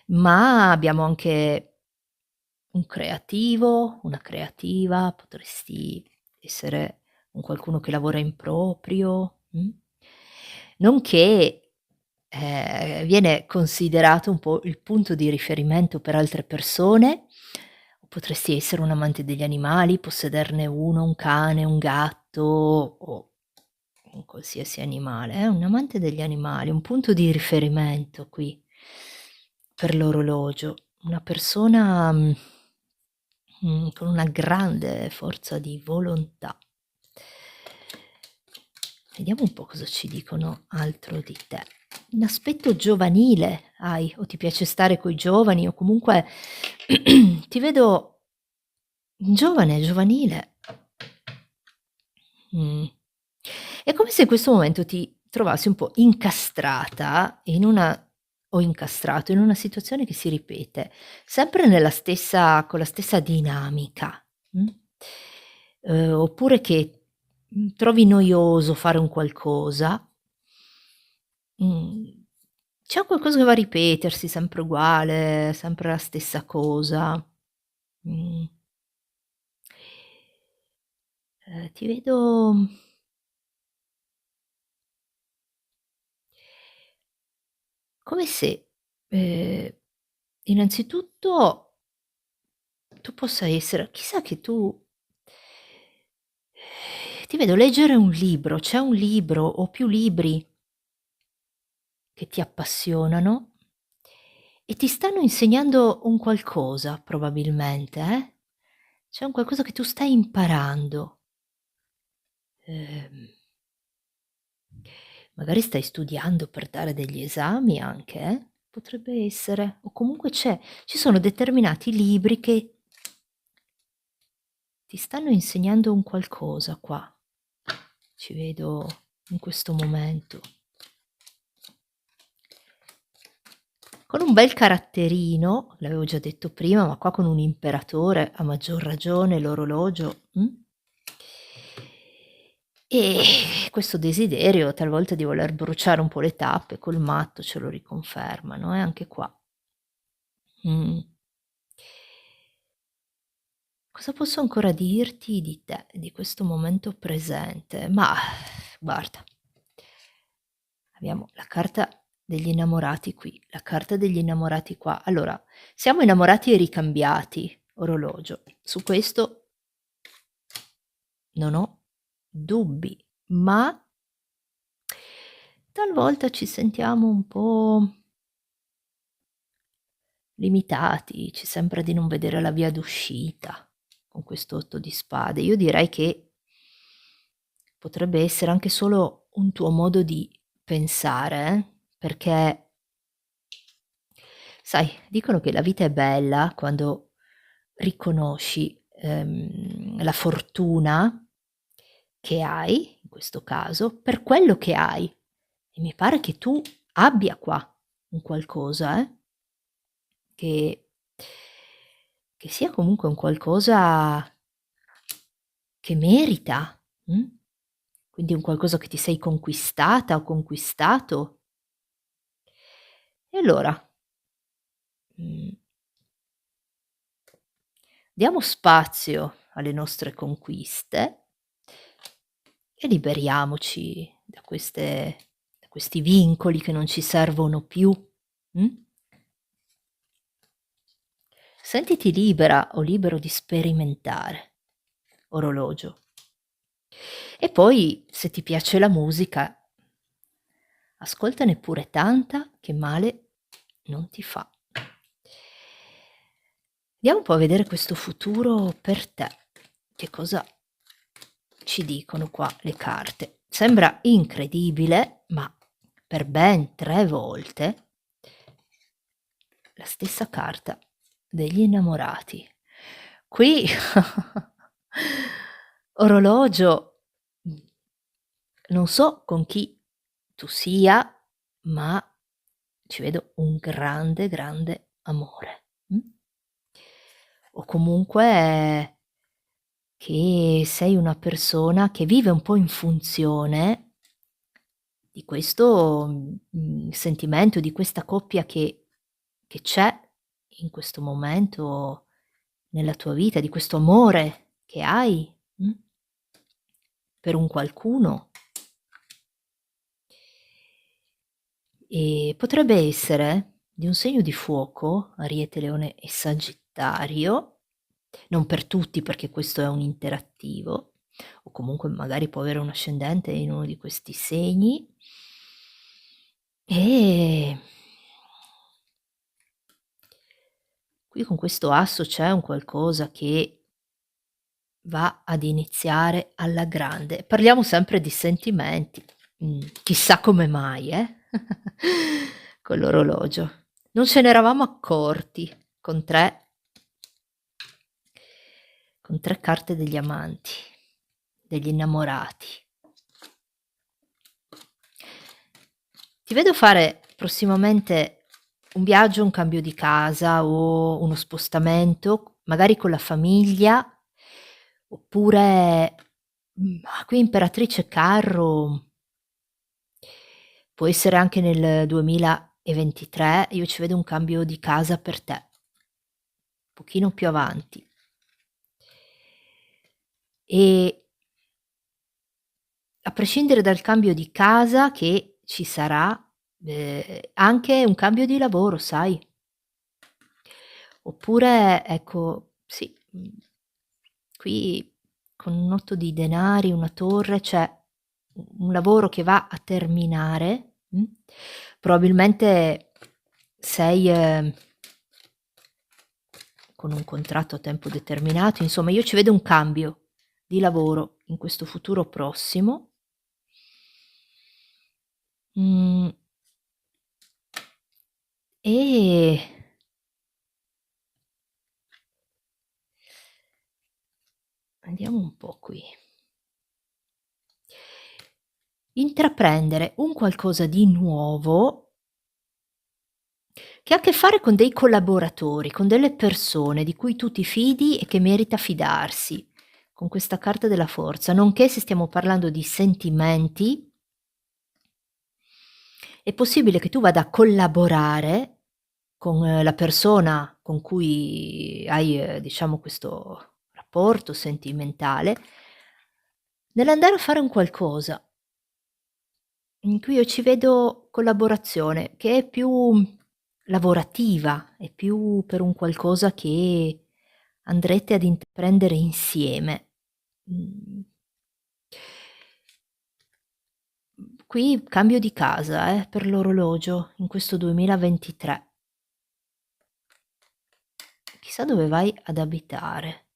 Speaker 1: Ma abbiamo anche un creativo, una creativa, potresti essere un qualcuno che lavora in proprio, nonché, viene considerato un po' il punto di riferimento per altre persone, o potresti essere un amante degli animali, possederne uno, un cane, un gatto o un qualsiasi animale, un amante degli animali, un punto di riferimento qui per l'orologio, una persona, con una grande forza di volontà. Vediamo un po' cosa ci dicono altro di te. Un aspetto giovanile hai, o ti piace stare coi giovani, o comunque ti vedo giovane, giovanile. È come se in questo momento ti trovassi un po' incastrata in una o incastrato in una situazione che si ripete, sempre con la stessa dinamica, oppure che, trovi noioso fare un qualcosa, Mhmm, c'è qualcosa che va a ripetersi, sempre uguale, sempre la stessa cosa. Mhmm, ti vedo come se, ehm, innanzitutto tu possa essere chissà che tu ti vedo leggere un libro, c'è un libro o più libri che ti appassionano e ti stanno insegnando un qualcosa probabilmente, eh? C'è un qualcosa che tu stai imparando. Ehm, magari stai studiando per dare degli esami anche, potrebbe essere. O comunque ci sono determinati libri che ti stanno insegnando un qualcosa qua. Ci vedo in questo momento. Con un bel caratterino, l'avevo già detto prima, ma qua con un imperatore a maggior ragione, l'orologio, e questo desiderio talvolta di voler bruciare un po' le tappe col matto ce lo riconfermano, anche qua. Mh. Cosa posso ancora dirti di te, di questo momento presente? Mah, guarda, abbiamo la carta degli innamorati qui, la carta degli innamorati qua. Allora, siamo innamorati e ricambiati, orologio. Su questo non ho dubbi, ma talvolta ci sentiamo un po' limitati, ci sembra di non vedere la via d'uscita con questo 8 di spade. Io direi che potrebbe essere anche solo un tuo modo di pensare, perché sai, dicono che la vita è bella quando riconosci, la fortuna che hai, in questo caso, per quello che hai. E mi pare che tu abbia qua un qualcosa, che sia comunque un qualcosa che merita, quindi un qualcosa che ti sei conquistata o conquistato. E allora, mhmm, diamo spazio alle nostre conquiste e liberiamoci da questi vincoli che non ci servono più, mh? Sentiti libera o libero di sperimentare, orologio. E poi, se ti piace la musica, ascoltane pure tanta che male non ti fa. Andiamo un po' a vedere questo futuro per te. Che cosa ci dicono qua le carte? Sembra incredibile, ma per ben 3 volte la stessa carta degli innamorati. Qui orologio, mhmm, non so con chi tu sia, ma ci vedo un grande, grande amore, o comunque che sei una persona che vive un po' in funzione di questo, sentimento, di questa coppia che c'è in questo momento nella tua vita, di questo amore che hai, per un qualcuno. Potrebbe essere di un segno di fuoco, Ariete, Leone e Sagittario, non per tutti perché questo è un interattivo, o comunque magari può avere un ascendente in uno di questi segni. E qui con questo asso c'è un qualcosa che va ad iniziare alla grande. Parliamo sempre di sentimenti, chissà come mai, con l'orologio. Non ce ne eravamo accorti con 3 carte degli amanti, degli innamorati. Ti vedo fare prossimamente un viaggio, un cambio di casa o uno spostamento, magari con la famiglia, oppure, qui imperatrice carro può essere anche nel 2023, io ci vedo un cambio di casa per te, un pochino più avanti. E a prescindere dal cambio di casa che ci sarà, anche un cambio di lavoro, sai? Oppure ecco, sì, qui con un 8 di denari, una torre, c'è un lavoro che va a terminare, probabilmente sei, con un contratto a tempo determinato, insomma io ci vedo un cambio di lavoro in questo futuro prossimo. Mhmm, e andiamo un po' qui. Intraprendere un qualcosa di nuovo che ha a che fare con dei collaboratori, con delle persone di cui tu ti fidi e che merita fidarsi, con questa carta della forza, nonché se stiamo parlando di sentimenti, è possibile che tu vada a collaborare con la persona con cui hai, diciamo questo rapporto sentimentale, nell'andare a fare un qualcosa. In cui io ci vedo collaborazione, che è più lavorativa, è più per un qualcosa che andrete ad intraprendere insieme. Mhmm, qui cambio di casa, per l'orologio in questo 2023. Chissà dove vai ad abitare.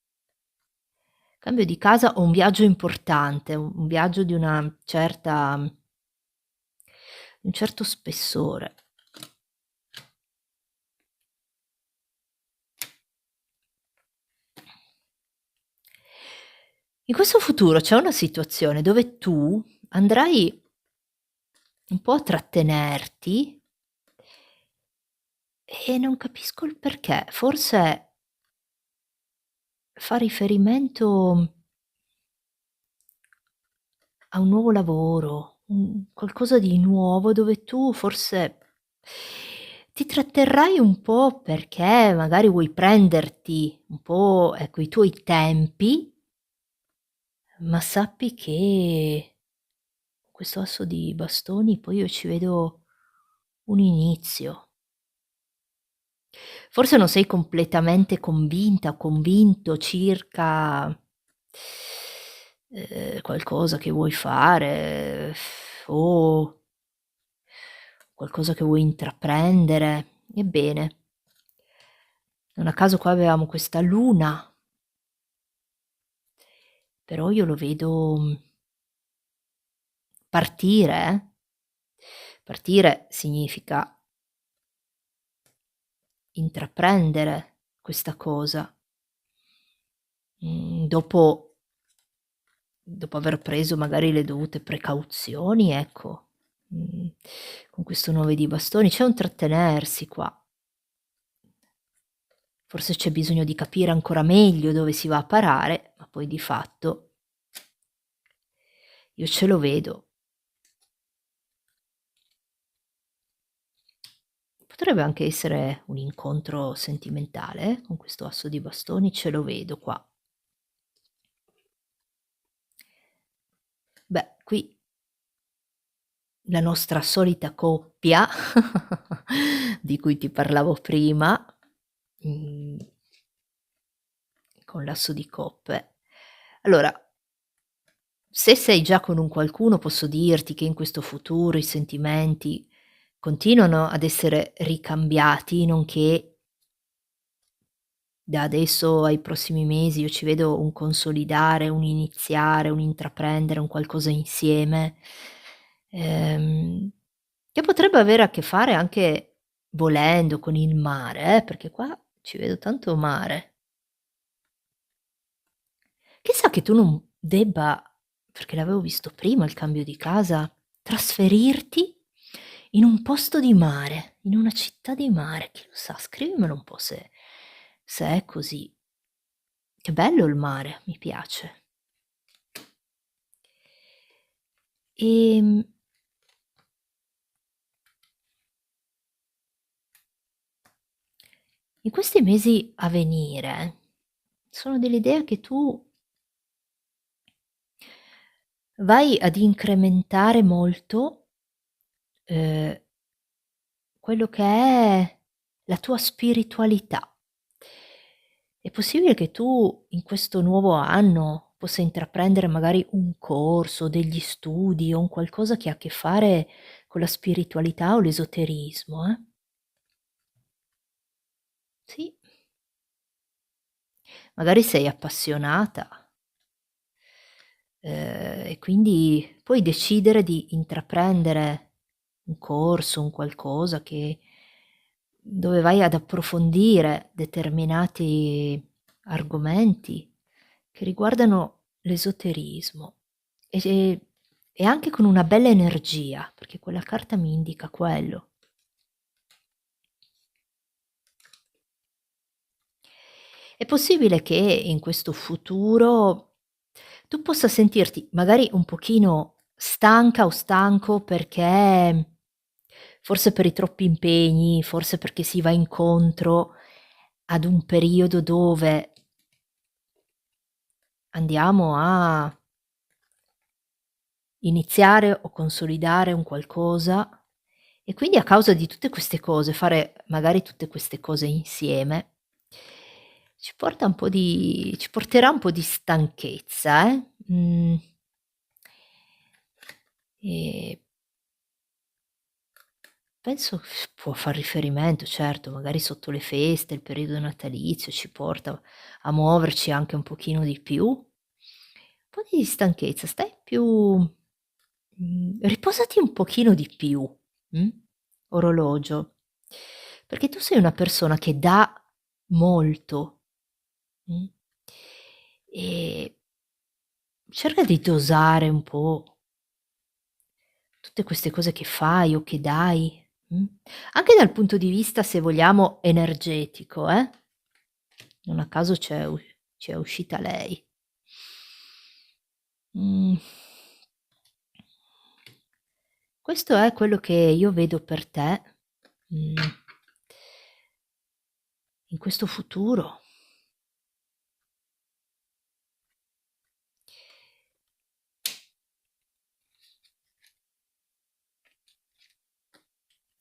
Speaker 1: Cambio di casa o un viaggio importante, un viaggio di una certa un certo spessore. In questo futuro c'è una situazione dove tu andrai un po' a trattenerti e non capisco il perché. Forse fa riferimento a un nuovo lavoro, un qualcosa di nuovo dove tu forse ti tratterrai un po' perché magari vuoi prenderti un po', ecco, i tuoi tempi, ma sappi che questo asso di bastoni poi io ci vedo un inizio. Forse non sei completamente convinta o convinto circa, qualcosa che vuoi fare o qualcosa che vuoi intraprendere. Ebbene, non a caso qua avevamo questa luna, però io lo vedo, partire, Partire significa intraprendere questa cosa, dopo aver preso magari le dovute precauzioni, ecco, con questo 9 di bastoni c'è un trattenersi qua. Forse c'è bisogno di capire ancora meglio dove si va a parare, ma poi di fatto io ce lo vedo. Potrebbe anche essere un incontro sentimentale, con questo asso di bastoni, ce lo vedo qua. Beh, qui la nostra solita coppia di cui ti parlavo prima, mhmm, con l'asso di coppe. Allora, se sei già con un qualcuno posso dirti che in questo futuro i sentimenti continuano ad essere ricambiati, nonché da adesso ai prossimi mesi io ci vedo un consolidare, un iniziare, un intraprendere un qualcosa insieme, ehm, che potrebbe avere a che fare anche, volendo, con il mare, perché qua ci vedo tanto mare. Chissà che tu non debba, perché l'avevo visto prima il cambio di casa, trasferirti in un posto di mare, in una città di mare. Chi lo sa, scrivimelo un po' se è così. Che bello il mare, mi piace. Ehm, In questi mesi a venire sono dell'idea che tu vai ad incrementare molto, ehm, quello che è la tua spiritualità. È possibile che tu in questo nuovo anno possa intraprendere magari un corso, degli studi o un qualcosa che ha a che fare con la spiritualità o l'esoterismo, eh. Sì, magari sei appassionata, e quindi puoi decidere di intraprendere un corso, un qualcosa che dove vai ad approfondire determinati argomenti che riguardano l'esoterismo e e anche con una bella energia, perché quella carta mi indica quello. È possibile che in questo futuro tu possa sentirti magari un pochino stanca o stanco perché forse per i troppi impegni, forse perché si va incontro ad un periodo dove andiamo a iniziare o consolidare un qualcosa e quindi a causa di tutte queste cose, fare magari tutte queste cose insieme, ci porterà un po' di stanchezza, e penso f può far riferimento, certo, magari sotto le feste, il periodo natalizio ci porta a muoverci anche un pochino di più. Un po' di stanchezza, stai più riposati un pochino di più, mh, orologio, perché tu sei una persona che dà molto, mh, e cerca di dosare un po' tutte queste cose che fai o che dai, anche dal punto di vista, se vogliamo, energetico, eh. Non a caso c'è uscita lei. Mhmm, questo è quello che io vedo per te, mhmm, in questo futuro.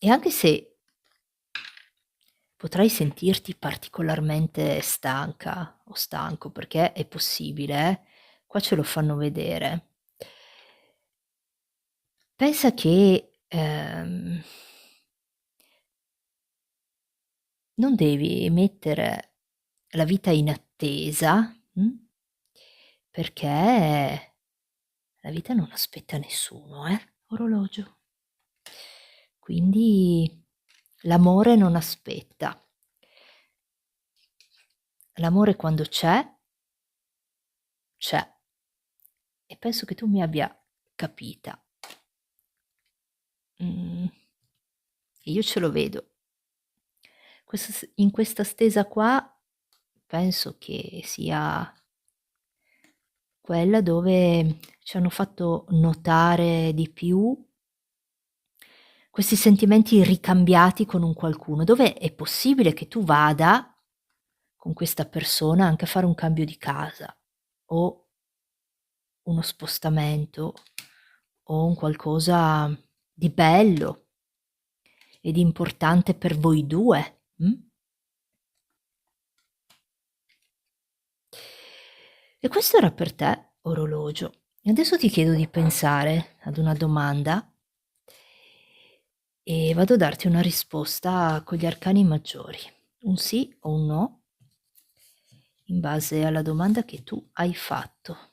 Speaker 1: E anche se potrai sentirti particolarmente stanca o stanco, perché è possibile, qua ce lo fanno vedere. Pensa che, non devi mettere la vita in attesa, perché la vita non aspetta nessuno, orologio. Quindi l'amore non aspetta. L'amore quando c'è e penso che tu mi abbia capita. Mhmm, e io ce lo vedo. In questa stesa qua penso che sia quella dove ci hanno fatto notare di più questi sentimenti ricambiati con un qualcuno, dove è possibile che tu vada con questa persona anche a fare un cambio di casa o uno spostamento o un qualcosa di bello e di importante per voi 2, E questo era per te, orologio. E adesso ti chiedo di pensare ad una domanda e vado a darti una risposta con gli arcani maggiori, un sì o un no, in base alla domanda che tu hai fatto.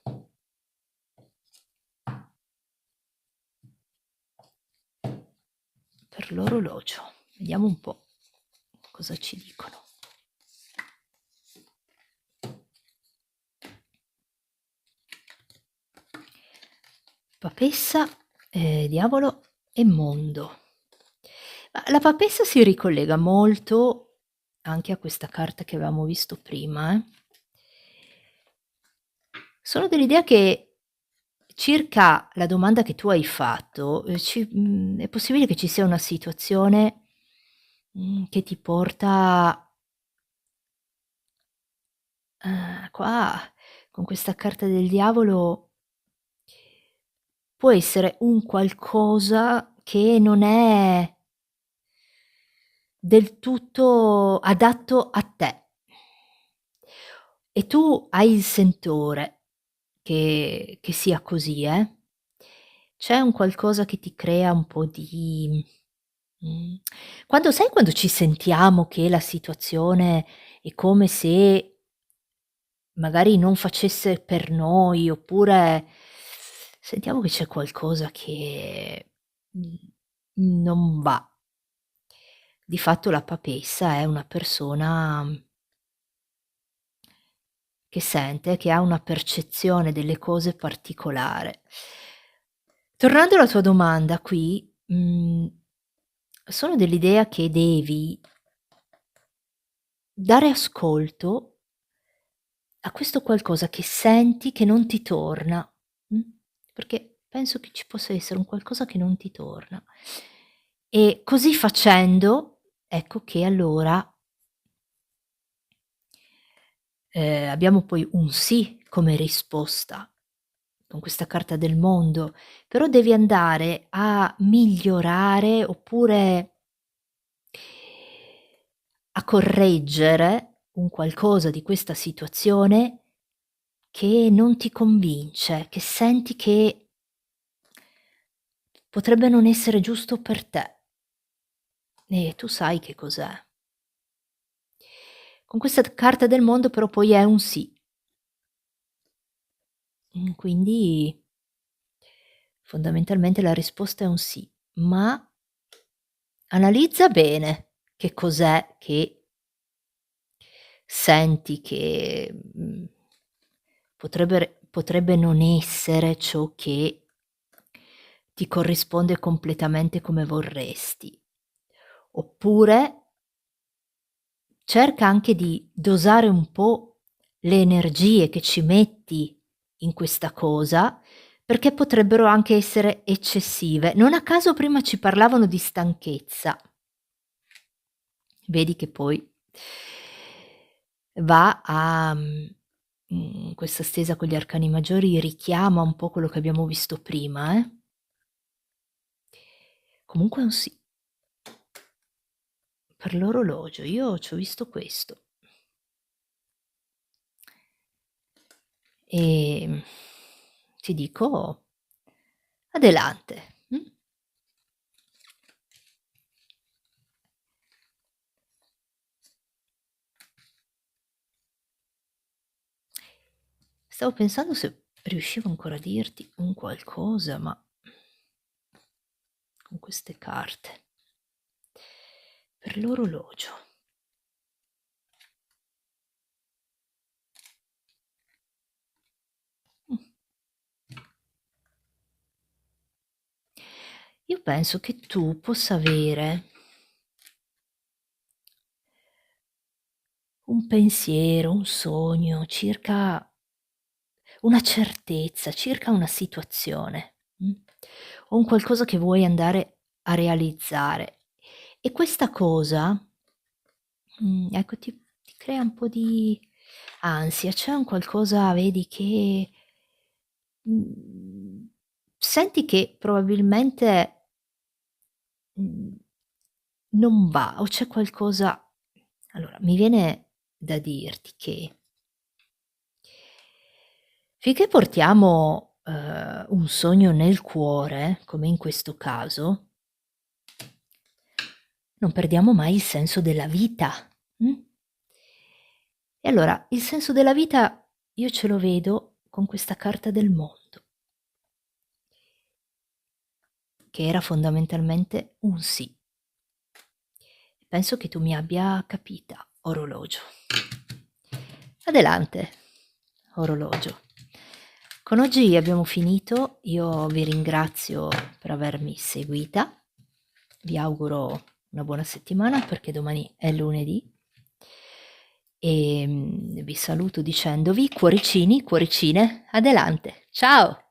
Speaker 1: Per l'orologio. Vediamo un po' cosa ci dicono. Papessa, diavolo e mondo. Ma la papessa si ricollega molto anche a questa carta che avevamo visto prima, Sono dell'idea che circa la domanda che tu hai fatto, è possibile che ci sia una situazione, che ti porta Qua con questa carta del diavolo può essere un qualcosa che non è del tutto adatto a te. E tu hai il sentore che sia così, eh. C'è un qualcosa che ti crea un po' di mhmm, quando ci sentiamo che la situazione è come se magari non facesse per noi, oppure sentiamo che c'è qualcosa che, non va. Di fatto la papessa è una persona che sente, che ha una percezione delle cose particolare. Tornando alla tua domanda qui, sono dell'idea che devi dare ascolto a questo qualcosa che senti che non ti torna, mh, perché penso che ci possa essere un qualcosa che non ti torna. E così facendo, ecco che allora, abbiamo poi un sì come risposta con questa carta del mondo, però devi andare a migliorare oppure a correggere un qualcosa di questa situazione che non ti convince, che senti che potrebbe non essere giusto per te e tu sai che cos'è. Con questa carta del mondo però poi è un sì. Quindi fondamentalmente la risposta è un sì, ma analizza bene che cos'è che senti che, potrebbe non essere ciò che ti corrisponde completamente come vorresti. Oppure cerca anche di dosare un po' le energie che ci metti in questa cosa, perché potrebbero anche essere eccessive. Non a caso prima ci parlavano di stanchezza. Vedi che poi va a questa stesa con gli arcani maggiori richiama un po' quello che abbiamo visto prima, eh. Comunque è un sì. Per l'orologio, io c'ho visto questo. Ehm, Ti dico adelante, Stavo pensando se riuscivo ancora a dirti un qualcosa, ma con queste carte. Per l'orologio. Mh. Io penso che tu possa avere un pensiero, un sogno circa una certezza, circa una situazione, o un qualcosa che vuoi andare a realizzare. E questa cosa, ecco, ti crea un po' di ansia, c'è un qualcosa vedi che, mhmm, senti che probabilmente, mhmm, non va o c'è qualcosa allora mi viene da dirti che finché portiamo, un sogno nel cuore, come in questo caso, non perdiamo mai il senso della vita, mh? E allora il senso della vita io ce lo vedo con questa carta del mondo, che era fondamentalmente un sì. Penso che tu mi abbia capita, orologio. Adelante, orologio. Con oggi abbiamo finito, io vi ringrazio per avermi seguita, vi auguro una buona settimana perché domani è lunedì e vi saluto dicendovi cuoricini, cuoricine, adelante, ciao!